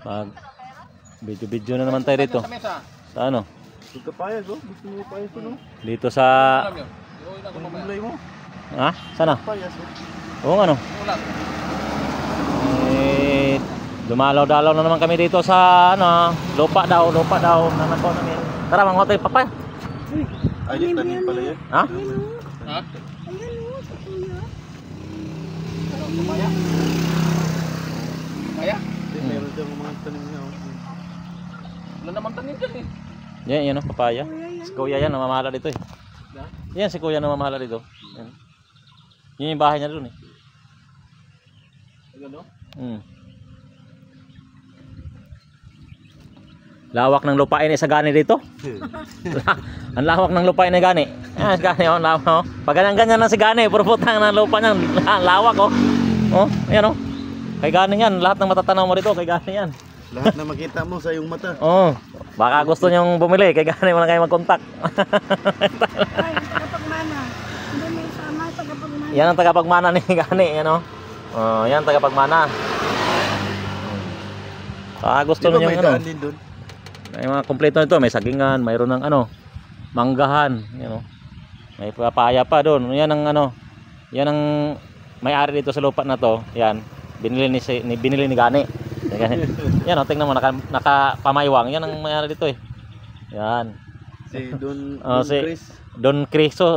Mag video na naman tayo dito. Sa ano? Pagkapayag oh, gusto mo payas ko no? Dito sa... Gulay mo? Ha? Sana? Payas oh. Oo ano? Eh, dumalaw-dalaw na naman kami dito sa ano, lupa daw nanakaw namin. Tara, mga tayo papaya. Ay, tanim pala yan. Ha? Ha? Ayan o, sa kuya. Papaya? Papaya? Meron dyan mga tanim niya oh. Wala naman tanim dyan eh. Yan o, papaya. Si kuya yan, namamahala dito eh. Yan, si kuya namamahala dito. Yan. Yun yung bahay niya doon eh. Ano? Lawak ng lupain ni sa gani dito. Ang lawak ng lupain ni gani. Ah, gani oh, lawak oh. Pag ganyan na si gani, puro putang ng lupa niyan. Lawak oh. Oh, ayan oh. Kay gani yan, lahat ng matatanaw mo dito kay gani yan. Lahat na makita mo sa iyong mata. Oh. Baka gusto niyong bumili, kay gani mo lang kayo mag-contact. Ay, tagapagmana. Hindi may sama, tagapagmana. Yan ang tagapagmana ni gani, ano. Oh, yan tagapagmana. Gusto Di ba niyo may ano. daan din doon? May mga kompleto nito, may sagingan, mayroon ng ano, manggahan, you know. May papaya pa doon. Yan ang ano, yan ang may-ari dito sa lupa na to. Yan, binili ni Gani. Yan, oh, tingnan mo nakapamaywang. Yan ang may-ari dito eh. Yan. Si Don Si Chris.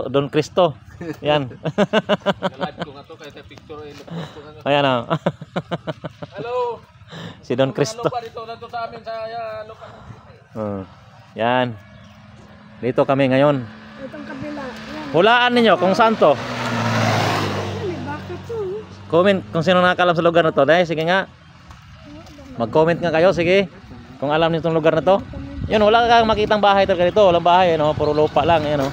Don Cristo. Yan. Nalive ko nga to kaya sa picture ay lupost ko nga. Ayan oh. Hello! Si Don Cristo. Lupa dito na to sa amin sa lupa. Yan. Dito kami ngayon. Itong kabila. Yan. Hulaan ninyo kung saan to. Ay, may baka to. Comment kung sino nakakalam sa lugar na to. Dahil sige nga. Mag-comment nga kayo, sige. Kung alam niyo itong lugar na to. Yun, wala kang makitang bahay talaga dito. Walang bahay, no? Puro lupa lang, yan, no?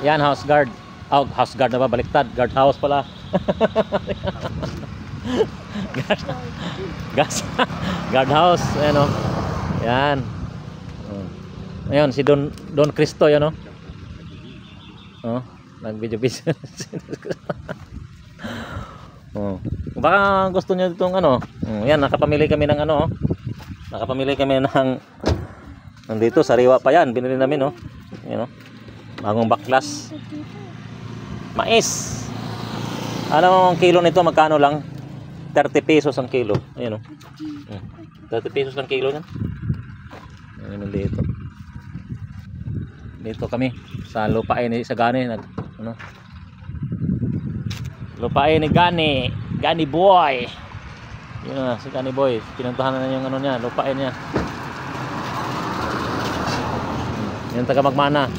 Yan, house guard. Oh, house guard na ba? Baliktad. Guard house pala. Guard house, ayan, no? Yan. Ayun, si Don Cristo, yan, no? Oh, nag-video business. Oh. Baka gusto niyo itong ano. Yan, nakapamili kami ng ano. Nakapamili kami ng nandito, sariwa pa yan. Binili namin, no. Yan, no. Bagong baklas. Mais. Alam mo ang kilo nito magkano lang? 30 pesos ang kilo. Ayun, no. 30 pesos ang kilo niyan. Ayun dito. Dito kami sa lupain ni sa Gani, ano? Lupain ni Gani boy. Yun na, si Gani boy. Pinuntahan na yung ano niya, lupain niya. Yan taga Magmana.